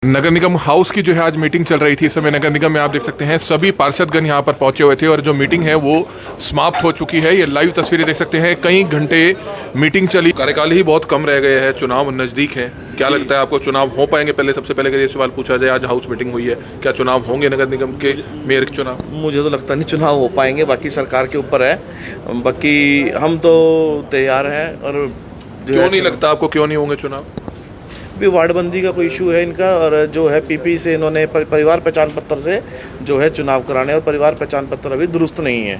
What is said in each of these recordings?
नगर निगम house की जो है आज मीटिंग चल रही थी। इस समय नगर निगम में आप देख सकते हैं सभी पार्षदगण यहाँ पर पहुंचे हुए थे और जो मीटिंग है वो समाप्त हो चुकी है। ये लाइव तस्वीरें देख सकते हैं, कई घंटे मीटिंग चली। कार्यकाल ही बहुत कम रह गए हैं, चुनाव नजदीक है। क्या लगता है आपको, चुनाव हो पाएंगे? पहले सबसे पहले अगर ये सवाल पूछा जाए, आज हाउस मीटिंग हुई है, क्या चुनाव होंगे नगर निगम के मेयर के चुनाव? मुझे तो लगता नहीं चुनाव हो पाएंगे, बाकी सरकार के ऊपर है। बाकी हम तो तैयार हैं। और क्यों नहीं लगता आपको, क्यों नहीं होंगे चुनाव? भी वार्डबंदी का कोई इशू है इनका, और जो है पीपी से इन्होंने परिवार पहचान पत्र से जो है चुनाव कराने, और परिवार पहचान पत्र अभी दुरुस्त नहीं है,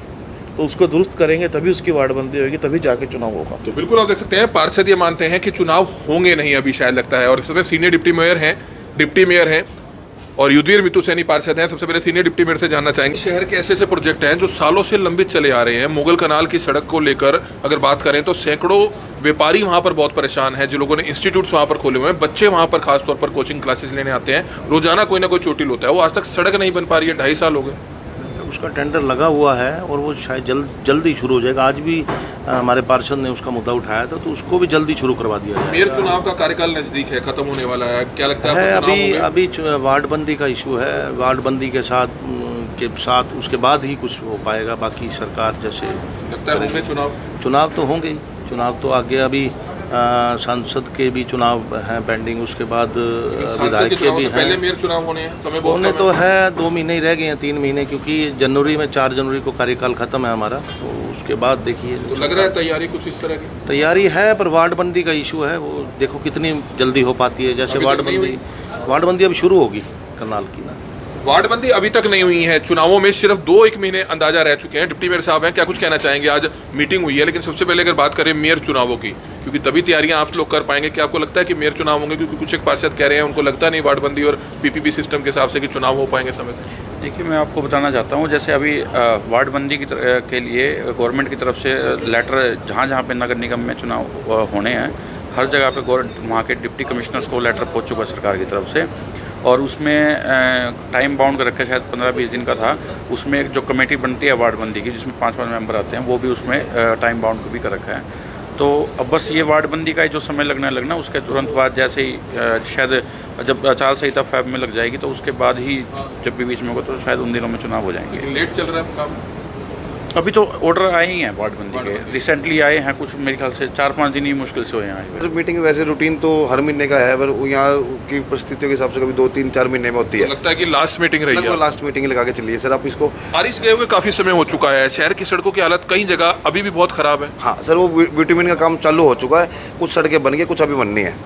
तो उसको दुरुस्त करेंगे तभी उसकी वार्डबंदी होगी, तभी जाके चुनाव होगा। तो बिल्कुल आप देख सकते हैं पार्षद ये मानते हैं कि चुनाव होंगे नहीं अभी, शायद लगता है। और इसमें सीनियर डिप्टी मेयर हैं और युद्धवीर मितु सैनी पार्षद हैं। सबसे पहले सीनियर डिप्टी मेयर से जानना चाहेंगे, शहर के ऐसे ऐसे प्रोजेक्ट हैं जो सालों से लंबित चले आ रहे हैं। मुगल कनाल की सड़क को लेकर अगर बात करें तो सैकड़ों व्यापारी वहां पर बहुत परेशान हैं, जो लोगों ने इंस्टीट्यूट्स वहां पर खोले हुए हैं। बच्चे वहां पर खासतौर पर कोचिंग क्लासेस लेने आते हैं, रोजाना कोई ना कोई चोटिल होता है। वो आज तक सड़क नहीं बन पा रही है, 2.5 साल हो गए। उसका टेंडर लगा हुआ है और वो शायद जल्दी शुरू हो जाएगा। आज भी हमारे पार्षद ने उसका मुद्दा उठाया था, तो उसको भी जल्दी शुरू करवा दिया जाएगा। मेयर चुनाव का कार्यकाल नजदीक है, खत्म होने वाला है, क्या लगता है अभी वार्डबंदी का इशू है। वार्डबंदी के साथ उसके बाद ही कुछ हो पाएगा। बाकी सरकार जैसे लगता है होंगे चुनाव तो होंगे ही। चुनाव तो आगे अभी सांसद के भी चुनाव हैं पेंडिंग, उसके बाद विधायक के भी हैं। पहले मेयर चुनाव होने हैं, समय बहुत होने तो है, 2 महीने ही रह गए हैं, 3 महीने, क्योंकि जनवरी में 4 जनवरी को कार्यकाल खत्म है हमारा। तो उसके बाद देखिए, तो लग रहा है तैयारी कुछ इस तरह की तैयारी है, पर वार्डबंदी का इशू है। वो देखो कितनी जल्दी हो पाती है। जैसे वार्डबंदी अब शुरू होगी करनाल की ना। वार्डबंदी अभी तक नहीं हुई है, चुनावों में सिर्फ 2-1 महीने अंदाजा रह चुके हैं। डिप्टी मेयर साहब हैं, क्या कुछ कहना चाहेंगे? आज मीटिंग हुई है, लेकिन सबसे पहले अगर बात करें मेयर चुनावों की, क्योंकि तभी तैयारियां आप लोग कर पाएंगे। क्या आपको लगता है कि मेयर चुनाव होंगे? क्योंकि कुछ एक पार्षद कह रहे हैं उनको लगता नहीं वार्डबंदी और पीपीपी सिस्टम के हिसाब से कि चुनाव हो पाएंगे समय से। देखिए, मैं आपको बताना चाहता हूँ, जैसे अभी वार्डबंदी के लिए गवर्नमेंट की तरफ से लेटर, जहाँ पे नगर निगम में चुनाव होने हैं, हर जगह पे वहाँ के डिप्टी कमिश्नर्स को लेटर पहुँच चुका है सरकार की तरफ से। और उसमें टाइम बाउंड कर रखा है, शायद 15-20 दिन का था। उसमें एक जो कमेटी बनती है वार्डबंदी की, जिसमें 5-5 मेंबर आते हैं, वो भी उसमें टाइम बाउंड भी कर रखा है। तो अब बस ये वार्डबंदी का जो समय लगना उसके तुरंत बाद, जैसे ही शायद जब आचार संहिता फेब में लग जाएगी, तो उसके बाद ही जब भी बीच में होगा, तो शायद उन दिनों में चुनाव हो जाएंगे। लेट चल रहा है काम? अभी तो ऑर्डर आए ही हैं वार्डबंदी के, रिसेंटली आए हैं कुछ, मेरे ख्याल से 4-5 दिन ही मुश्किल से हुए हैं। मीटिंग वैसे रूटीन तो हर महीने का है, पर यहाँ की परिस्थितियों के हिसाब से कभी 2-3-4 महीने में होती है। तो लगता है कि लास्ट मीटिंग रही है, लास्ट मीटिंग लगा के चलिए सर आप इसको। बारिश गए हुए काफी समय हो चुका है, शहर की सड़कों की हालत कई जगह अभी भी बहुत खराब है। हाँ सर, वो बिटुमेन का काम चालू हो चुका है, कुछ सड़कें बन गई, कुछ अभी बननी है।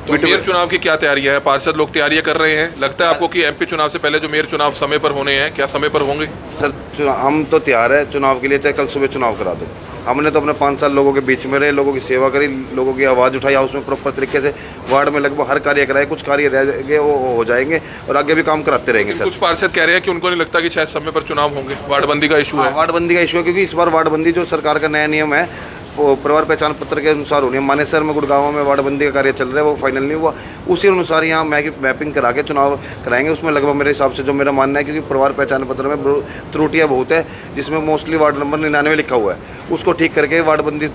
तो मेयर चुनाव की क्या तैयारियां है? पार्षद लोग तैयारियां कर रहे हैं। लगता है आपको कि एमपी चुनाव से पहले जो मेयर चुनाव समय पर होने हैं, क्या समय पर होंगे? सर हम तो तैयार है चुनाव के लिए, चाहे कल सुबह चुनाव करा दो। हमने तो अपने 5 साल लोगों के बीच में रहे, लोगों की सेवा करी, लोगों की आवाज़ उठाई, उसमें प्रॉपर तरीके से वार्ड में लगभग हर कार्य कराए। कुछ कार्य रह गए वो हो जाएंगे, और आगे भी काम कराते रहेंगे सर। कुछ पार्षद कह रहे हैं कि उनको नहीं लगता कि शायद समय पर चुनाव होंगे, वार्डबंदी का इशू है। वार्डबंदी का इशू है, क्योंकि इस बार वार्डबंदी जो सरकार का नया नियम है, वो परिवार पहचान पत्र के अनुसार होनी है। मानेसर में, गुड़गांव में वार्डबंदी का कार्य चल रहा है, वो फाइनल नहीं हुआ। उसी अनुसार यहाँ मैपिंग करा के चुनाव कराएंगे। उसमें लगभग मेरे हिसाब से, जो मेरा मानना है, क्योंकि परिवार पहचान पत्र में त्रुटियाँ बहुत है, जिसमें मोस्टली वार्ड नंबर 99 लिखा हुआ है, उसको ठीक करके वार्डबंदी,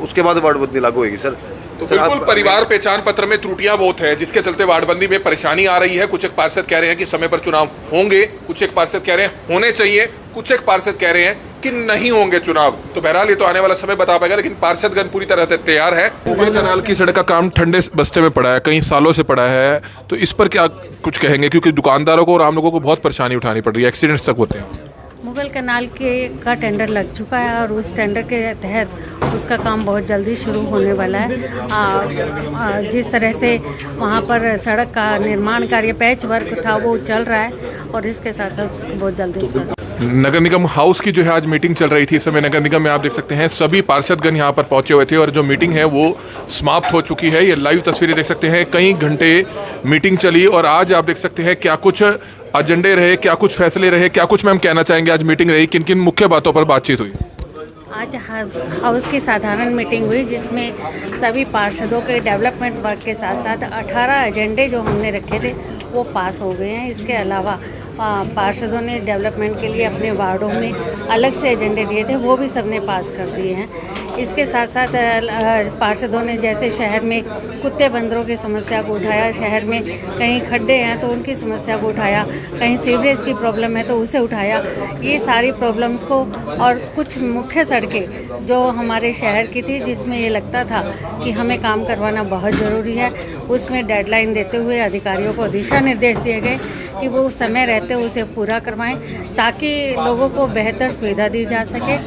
उसके बाद वार्डबंदी लागू होगी सर। तो बिल्कुल परिवार पहचान पत्र में त्रुटियां बहुत है, जिसके चलते वार्डबंदी में परेशानी आ रही है। कुछ एक पार्षद कह रहे हैं कि समय पर चुनाव होंगे, कुछ एक पार्षद कह रहे हैं होने चाहिए, कुछ एक पार्षद कह रहे हैं कि नहीं होंगे चुनाव। तो बहरहाल ये तो आने वाला समय बता पाएगा, लेकिन पार्षदगण पूरी तरह से तैयार है। मुगल कनाल की सड़क का काम ठंडे बस्ते में पड़ा है, कई सालों से पड़ा है, तो इस पर क्या कुछ कहेंगे? क्योंकि दुकानदारों को और आम लोगों को बहुत परेशानी उठानी पड़ रही है, एक्सीडेंट्स तक होते हैं। मुगल कनाल का टेंडर लग चुका है, और उस टेंडर के तहत उसका काम बहुत जल्दी शुरू होने वाला है। जिस तरह से वहाँ पर सड़क का निर्माण कार्य, पैच वर्क था, वो चल रहा है, और इसके साथ साथ उसको बहुत जल्दी उसका। नगर निगम हाउस की जो है आज मीटिंग चल रही थी। इस समय नगर निगम में आप देख सकते हैं सभी पार्षदगण यहाँ पर पहुंचे हुए थे और जो मीटिंग है वो समाप्त हो चुकी है। ये लाइव तस्वीरें देख सकते हैं, कई घंटे मीटिंग चली, और आज आप देख सकते हैं क्या कुछ एजेंडे रहे, क्या कुछ फैसले रहे, क्या कुछ मैम कहना चाहेंगे? आज मीटिंग रही, किन किन मुख्य बातों पर बातचीत हुई? आज हाउस की साधारण मीटिंग हुई, जिसमें सभी पार्षदों के डेवलपमेंट वर्क के साथ साथ 18 एजेंडे जो हमने रखे थे वो पास हो गए हैं। इसके अलावा पार्षदों ने डेवलपमेंट के लिए अपने वार्डों में अलग से एजेंडे दिए थे, वो भी सबने पास कर दिए हैं। इसके साथ साथ पार्षदों ने जैसे शहर में कुत्ते बंदरों की समस्या को उठाया, शहर में कहीं खड्डे हैं तो उनकी समस्या को उठाया, कहीं सीवरेज की प्रॉब्लम है तो उसे उठाया। ये सारी प्रॉब्लम्स को, और कुछ मुख्य सड़कें जो हमारे शहर की थी जिसमें ये लगता था कि हमें काम करवाना बहुत ज़रूरी है, उसमें डेडलाइन देते हुए अधिकारियों को दिशा निर्देश दिए गए कि वो समय रहते उसे पूरा करवाएं ताकि लोगों को बेहतर सुविधा दी जा सके।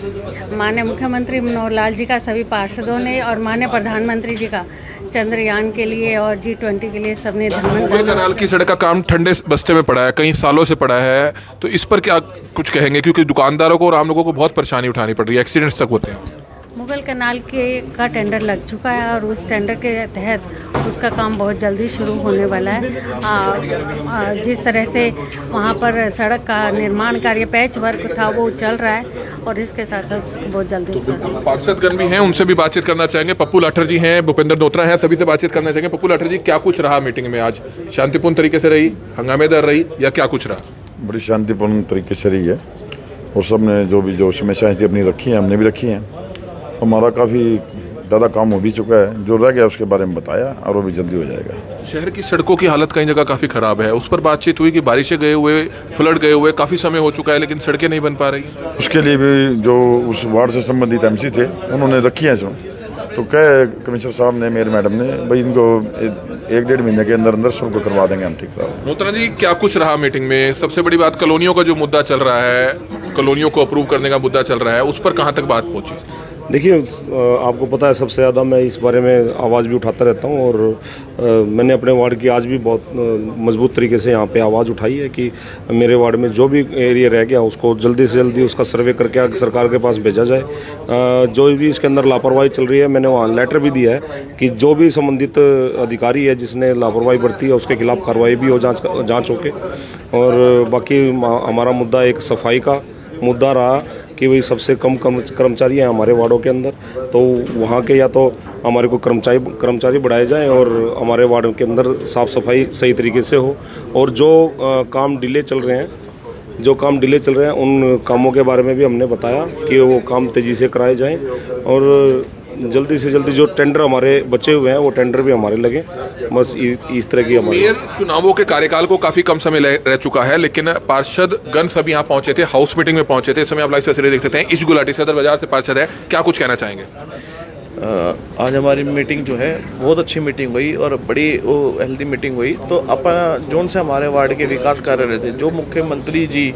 माननीय मुख्यमंत्री मनोहर लाल जी का सभी पार्षदों ने और माननीय प्रधानमंत्री जी का चंद्रयान के लिए और G20 के लिए सबने मुगल कनाल की सड़क का काम ठंडे बस्ते में पड़ा है, कई सालों से पड़ा है, तो इस पर क्या कुछ कहेंगे? क्योंकि दुकानदारों को और आम लोगों को बहुत परेशानी उठानी पड़ रही है, एक्सीडेंट्स तक होते हैं। मुगल कनाल का टेंडर लग चुका है और उस टेंडर के तहत उसका काम बहुत जल्दी शुरू होने वाला है। जिस तरह से वहाँ पर सड़क का निर्माण कार्य पैच वर्क था वो चल रहा है और इसके साथ साथ उसको बहुत जल्दी उसका पार्षदगण भी हैं, उनसे भी बातचीत करना चाहेंगे। पप्पू लाठर जी हैं, भूपेंद्र नोत्रा हैं, सभी से बातचीत करना चाहेंगे। पप्पू लाठर जी, क्या कुछ रहा मीटिंग में आज? शांतिपूर्ण तरीके से रही, हंगामेदार रही, या क्या कुछ रहा? बड़ी शांतिपूर्ण तरीके से रही है और सब ने जो समस्याएं थी अपनी रखी हैं, हमने भी रखी हैं। हमारा काफ़ी ज़्यादा काम हो भी चुका है, जो रह गया उसके बारे में बताया और वो भी जल्दी हो जाएगा। शहर की सड़कों की हालत कई जगह काफ़ी ख़राब है, उस पर बातचीत हुई कि बारिशें गए हुए, फ्लड गए हुए काफ़ी समय हो चुका है लेकिन सड़कें नहीं बन पा रही। उसके लिए भी जो उस वार्ड से संबंधित MC थे उन्होंने रखी हैं इसमें, तो कहे कमिश्नर साहब ने, मेयर मैडम ने, भाई इनको 1-1.5 महीने के अंदर अंदर सबको करवा देंगे हम, ठीक करा। नोत्रा जी, क्या कुछ रहा मीटिंग में? सबसे बड़ी बात कॉलोनियों का जो मुद्दा चल रहा है, कॉलोनियों को अप्रूव करने का मुद्दा चल रहा है, उस पर कहाँ तक बात पहुँची? देखिए, आपको पता है सबसे ज़्यादा मैं इस बारे में आवाज़ भी उठाता रहता हूँ और मैंने अपने वार्ड की आज भी बहुत मजबूत तरीके से यहाँ पे आवाज़ उठाई है कि मेरे वार्ड में जो भी एरिया रह गया उसको जल्दी से जल्दी उसका सर्वे करके सरकार के पास भेजा जाए। जो भी इसके अंदर लापरवाही चल रही है, मैंने वहाँ लेटर भी दिया है कि जो भी संबंधित अधिकारी है जिसने लापरवाही बरती है उसके खिलाफ कार्रवाई भी हो, जाँच होके। और बाकी हमारा मुद्दा एक सफाई का मुद्दा रहा कि भाई सबसे कम कर्मचारी हैं हमारे वार्डों के अंदर, तो वहाँ के या तो हमारे को कर्मचारी बढ़ाए जाएं और हमारे वार्ड के अंदर साफ़ सफाई सही तरीके से हो। और जो काम डिले चल रहे हैं उन कामों के बारे में भी हमने बताया कि वो काम तेज़ी से कराए जाएं और जल्दी से जल्दी जो टेंडर हमारे बचे हुए हैं वो टेंडर भी हमारे लगे। बस इस तरह की हमारी। मेयर चुनावों के कार्यकाल को काफी कम समय रह चुका है, लेकिन पार्षद गण सब यहाँ पहुंचे थे, हाउस मीटिंग में पहुंचे थे। इस समय आप लाइव तस्वीरें देख सकते हैं। इश गुलाटी सदर बाजार से पार्षद है, क्या कुछ कहना चाहेंगे? आज हमारी मीटिंग जो है बहुत अच्छी मीटिंग हुई और बड़ी हेल्दी मीटिंग हुई। तो अपना जोन से हमारे वार्ड के विकास कार्य रहे थे, जो मुख्यमंत्री जी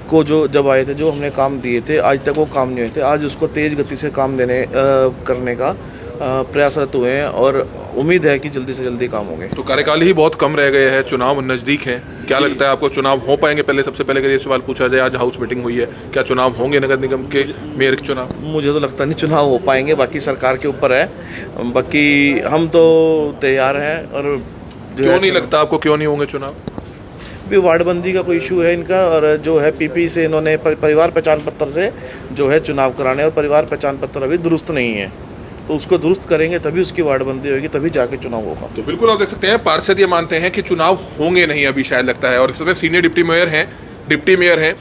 को जो जब आए थे, जो हमने काम दिए थे, आज तक वो काम नहीं हुए थे। आज उसको तेज़ गति से काम करने का प्रयासरत हुए हैं और उम्मीद है कि जल्दी से जल्दी काम होंगे। तो कार्यकाल ही बहुत कम रह गए हैं, चुनाव नज़दीक है, क्या लगता है आपको चुनाव हो पाएंगे? पहले सबसे पहले अगर ये सवाल पूछा जाए, आज हाउस मीटिंग हुई है, क्या चुनाव होंगे नगर निगम के मेयर के चुनाव? मुझे तो लगता नहीं चुनाव हो पाएंगे, बाकी सरकार के ऊपर है। बाकी हम तो तैयार हैं। और क्यों नहीं लगता आपको, क्यों नहीं होंगे चुनाव? भी वार्डबंदी का कोई इशू है इनका, और जो है PP से इन्होंने परिवार पहचान पत्र से जो है चुनाव कराने, और परिवार पहचान पत्र अभी दुरुस्त नहीं है, तो उसको दुरुस्त करेंगे तभी उसकी वार्डबंदी होगी, तभी जाके चुनाव होगा। तो बिल्कुल आप देख सकते हैं, पार्षद ये मानते हैं कि चुनाव होंगे नहीं अभी शायद लगता है। और इसमें सीनियर डिप्टी मेयर हैं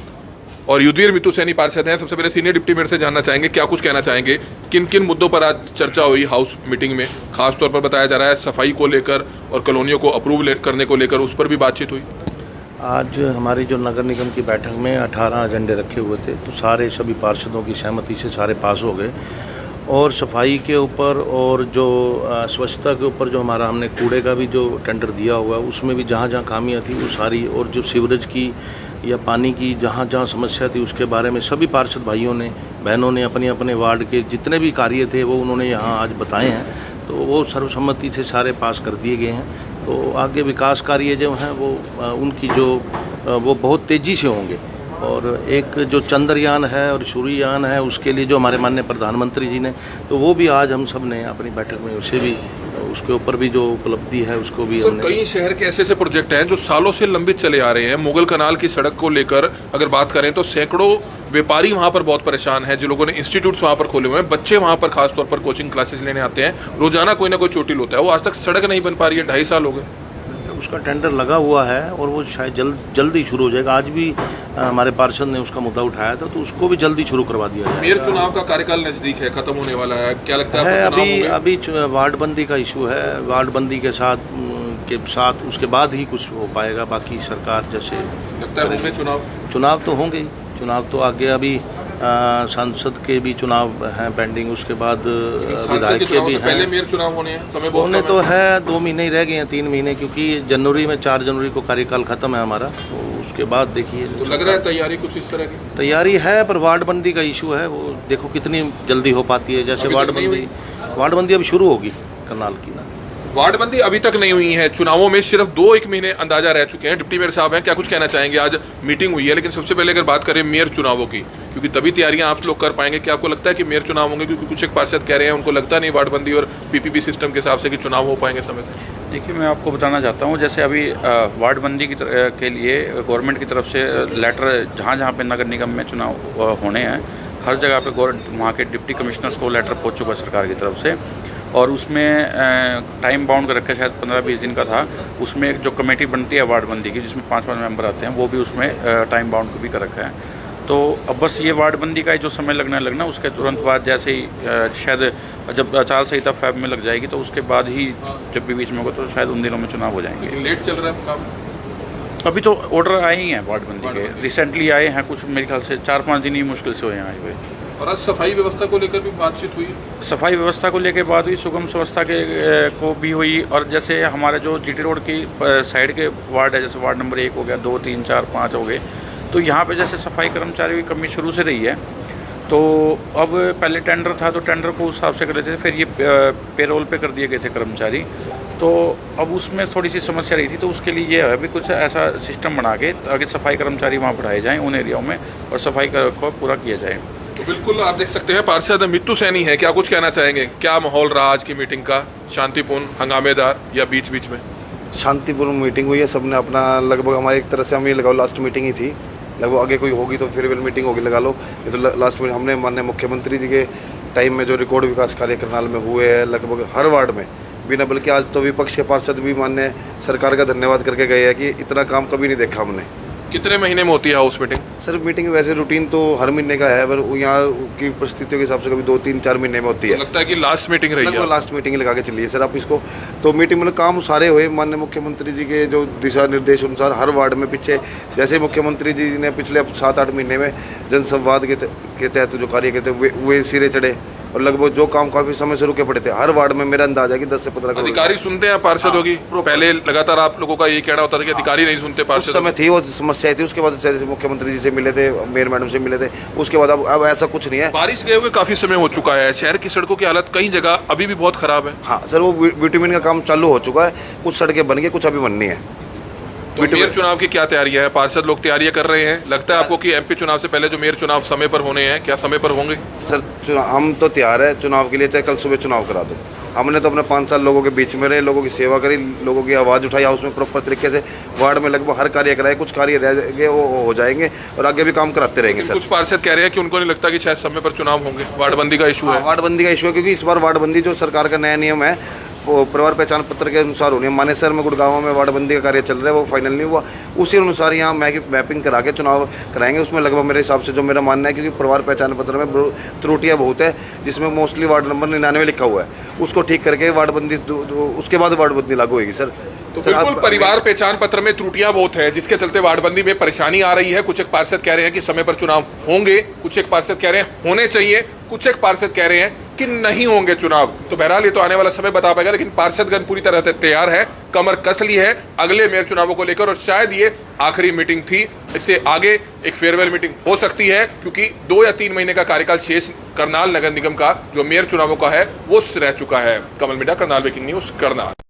और युद्धवीर मितु सैनी पार्षद हैं। सबसे पहले सीनियर डिप्टी मेयर से जानना चाहेंगे क्या कुछ कहना चाहेंगे, किन किन मुद्दों पर आज चर्चा हुई हाउस मीटिंग में? खास तौर पर बताया जा रहा है सफाई को लेकर और कॉलोनियों को अप्रूव करने को लेकर, उस पर भी बातचीत हुई। आज हमारी जो नगर निगम की बैठक में 18 एजेंडे रखे हुए थे, तो सभी पार्षदों की सहमति से सारे पास हो गए। और सफाई के ऊपर और जो स्वच्छता के ऊपर जो हमने कूड़े का भी जो टेंडर दिया हुआ है, उसमें भी जहाँ जहाँ खामियाँ थी वो सारी, और जो सीवरेज की या पानी की जहाँ जहाँ समस्या थी उसके बारे में सभी पार्षद भाइयों ने, बहनों ने अपने अपने वार्ड के जितने भी कार्य थे वो उन्होंने यहाँ आज बताए हैं। तो वो सर्वसम्मति से सारे पास कर दिए गए हैं। तो आगे विकास कार्य जो हैं वो उनकी वो बहुत तेज़ी से होंगे। और एक जो चंद्रयान है और सूर्ययान है, उसके लिए जो हमारे माननीय प्रधानमंत्री जी ने, तो वो भी आज हम सब ने अपनी बैठक में उसे भी, उसके ऊपर भी जो उपलब्धि है उसको भी हमने। कई शहर के ऐसे प्रोजेक्ट हैं जो सालों से लंबित चले आ रहे हैं। मुगल कनाल की सड़क को लेकर अगर बात करें तो सैकड़ों व्यापारी वहाँ पर बहुत परेशान हैं, जो लोगों ने इंस्टीट्यूट्स वहाँ पर खोले हुए हैं, बच्चे वहाँ पर खासतौर पर कोचिंग क्लासेस लेने आते हैं, रोजाना कोई ना कोई चोटिल होता है, वो आज तक सड़क नहीं बन पा रही है, 2.5 साल हो गए। उसका टेंडर लगा हुआ है और वो शायद जल्दी शुरू हो जाएगा। आज भी हमारे पार्षद ने उसका मुद्दा उठाया था, तो उसको भी जल्दी शुरू करवा दिया जाएगा। मेयर चुनाव का कार्यकाल नजदीक है, खत्म होने वाला है, क्या लगता है आपको चुनाव होंगे? अभी वार्डबंदी का इशू है। वार्डबंदी के साथ उसके बाद ही कुछ हो पाएगा। बाकी सरकार जैसे लगता है होंगे चुनाव तो होंगे ही। चुनाव तो आगे अभी सांसद के भी चुनाव हैं पेंडिंग, उसके बाद विधायक के भी हैं। पहले मेयर चुनाव होने हैं, समय बहुत होने कम तो है, 2 महीने ही रह गए हैं, 3 महीने, क्योंकि जनवरी में 4 जनवरी को कार्यकाल खत्म है हमारा। तो उसके बाद देखिए, तो लग रहा है तैयारी कुछ इस तरह की तैयारी है, पर वार्डबंदी का इशू है, वो देखो कितनी जल्दी हो पाती है। जैसे वार्डबंदी अभी शुरू होगी करनाल की ना। वार्डबंदी अभी तक नहीं हुई है, चुनावों में सिर्फ 2-1 महीने अंदाजा रह चुके हैं। डिप्टी मेयर साहब हैं, क्या कुछ कहना चाहेंगे? आज मीटिंग हुई है, लेकिन सबसे पहले अगर बात करें मेयर चुनावों की, क्योंकि तभी तैयारियां आप लोग कर पाएंगे, क्या आपको लगता है कि मेयर चुनाव होंगे? क्योंकि कुछ एक पार्षद कह रहे हैं उनको लगता नहीं वार्डबंदी और पीपीपी सिस्टम के हिसाब से कि चुनाव हो पाएंगे समय से। देखिए, मैं आपको बताना चाहता हूँ, जैसे अभी वार्डबंदी के लिए गवर्नमेंट की तरफ से लेटर जहाँ जहाँ पे नगर निगम में चुनाव होने हैं, हर जगह पे वहाँ के डिप्टी कमिश्नर्स को लेटर पहुँच चुका है सरकार की तरफ से। और उसमें टाइम बाउंड कर रखा है, शायद 15-20 दिन का था। उसमें एक जो कमेटी बनती है वार्डबंदी की, जिसमें 5-5 मेंबर आते हैं, वो भी उसमें टाइम बाउंड भी कर रखा है। तो अब बस ये वार्डबंदी का जो समय लगना उसके तुरंत बाद, जैसे ही शायद जब आचार संहिता फेब में लग जाएगी, तो उसके बाद ही जब भी बीच में होगा, तो शायद उन दिनों में चुनाव हो जाएंगे। लेट चल रहा है काम? अभी तो ऑर्डर आए ही हैं वार्डबंदी के, रिसेंटली आए हैं कुछ, मेरे ख्याल से 4-5 दिन ही मुश्किल से हुए हैं आए हुए। और आज सफाई व्यवस्था को लेकर भी बातचीत हुई? सफाई व्यवस्था को लेकर बात हुई, सुगम व्यवस्था के को भी हुई। और जैसे हमारे जो जीटी रोड की साइड के वार्ड है, जैसे वार्ड नंबर 1 हो गया, 2, 3, 4, 5 हो गए, तो यहाँ पे जैसे सफाई कर्मचारियों की कमी शुरू से रही है। तो अब पहले टेंडर था, तो टेंडर को उस हिसाब से कर लेते थे, फिर ये पेरोल पे कर दिए गए थे कर्मचारी। तो अब उसमें थोड़ी सी समस्या रही थी, तो उसके लिए ये है भी कुछ ऐसा सिस्टम बना के ताकि सफाई कर्मचारी वहाँ बढ़ाए जाएँ उन एरियाओं में, और सफाई को पूरा किया जाए। तो बिल्कुल आप देख सकते हैं पार्षद मित्तू सैनी है, क्या कुछ कहना चाहेंगे? क्या माहौल रहा आज की मीटिंग का? शांतिपूर्ण, हंगामेदार या बीच बीच में? शांतिपूर्ण मीटिंग हुई है, सबने अपना लगभग, हमारी एक तरह से हम ये लगाओ लास्ट मीटिंग ही थी लगभग। आगे कोई होगी तो फेयरवेल मीटिंग होगी, लगा लो। ये तो लास्ट में हमने माननीय मुख्यमंत्री जी के टाइम में जो रिकॉर्ड विकास कार्य करनाल में हुए हैं लगभग हर वार्ड में, बिना बल्कि आज तो विपक्ष के पार्षद भी माननीय सरकार का धन्यवाद करके गए हैं कि इतना काम कभी नहीं देखा हमने। कितने महीने में होती है हाउस मीटिंग? सर मीटिंग वैसे रूटीन तो हर महीने का है, पर यहाँ की परिस्थितियों के हिसाब से कभी 2-3-4 महीने में होती है। लगता है कि लास्ट मीटिंग रही है, लास्ट मीटिंग लगा के चलिए सर आप इसको। तो मीटिंग मतलब काम सारे हुए माननीय मुख्यमंत्री जी के जो दिशा निर्देश अनुसार हर वार्ड में पीछे, जैसे मुख्यमंत्री जी ने पिछले 7-8 महीने में जनसंवाद के तहत जो कार्य करते वे सिरे चढ़े, और लगभग जो काम काफी समय से रुके पड़े थे हर वार्ड में, मेरा अंदाजा है कि 10 से 15 करोड़। अधिकारी सुनते हैं पार्षदों की? पहले लगातार आप लोगों का ये कहना होता था कि अधिकारी नहीं सुनते पार्षद। उस समय थी वो समस्या थी, उसके बाद जैसे मुख्यमंत्री जी से मिले थे, मेयर मैडम से मिले थे, उसके बाद अब ऐसा कुछ नहीं है। बारिश गए हुए काफी समय हो चुका है, शहर की सड़कों की हालत कई जगह अभी भी बहुत खराब है। हाँ सर, वो बिटुमिन का काम चालू हो चुका है, कुछ सड़कें बन गई, कुछ अभी बननी है। तो मेयर चुनाव की क्या तैयारियां हैं? पार्षद लोग तैयारियां कर रहे हैं। लगता है आपको कि एमपी चुनाव से पहले जो मेयर चुनाव समय पर होने हैं, क्या समय पर होंगे? सर हम तो तैयार है चुनाव के लिए, चाहे कल सुबह चुनाव करा दो। हमने तो अपने 5 साल लोगों के बीच में रहे, लोगों की सेवा करी, लोगों की आवाज़ उठाई, हाउस में प्रॉपर तरीके से वार्ड में लगभग हर कार्य कराए। कुछ कार्य रह गए वो हो जाएंगे, और आगे भी काम कराते रहेंगे सर। कुछ पार्षद कह रहे हैं कि उनको नहीं लगता कि शायद समय पर चुनाव होंगे, वार्डबंदी का इशू है। वार्डबंदी का इशू है, क्योंकि इस बार वार्डबंदी जो सरकार का नया नियम है वो परिवार पहचान पत्र के अनुसार होनी है। मानेसर में, गुड़गांव में वार्डबंदी का कार्य चल रहा है, वो फाइनल नहीं हुआ, उसी अनुसार यहाँ मैपिंग करा के चुनाव कराएंगे। उसमें लगभग मेरे हिसाब से जो मेरा मानना है, क्योंकि परिवार पहचान पत्र में त्रुटियाँ बहुत है, जिसमें मोस्टली वार्ड नंबर 99 लिखा हुआ है, उसको ठीक करके वार्डबंदी उसके बाद वार्डबंदी लागू होगी सर। तो बिल्कुल परिवार पहचान पत्र में त्रुटियां बहुत है, जिसके चलते वार्डबंदी में परेशानी आ रही है। कुछ एक पार्षद कह रहे हैं कि समय पर चुनाव होंगे, कुछ एक पार्षद कह रहे हैं होने चाहिए, कुछ एक पार्षद कह रहे हैं कि नहीं होंगे चुनाव। तो बहरहाल ये तो आने वाला समय बता पाएगा, लेकिन पार्षदगण पूरी तरह से तैयार है, कमर कस ली है अगले मेयर चुनावों को लेकर। और शायद ये आखिरी मीटिंग थी, इससे आगे एक फेयरवेल मीटिंग हो सकती है, क्योंकि 2 या 3 महीने का कार्यकाल शेष करनाल नगर निगम का जो मेयर चुनावों का है वो रह चुका है। Kamal media, Karnal breaking news, Karnal.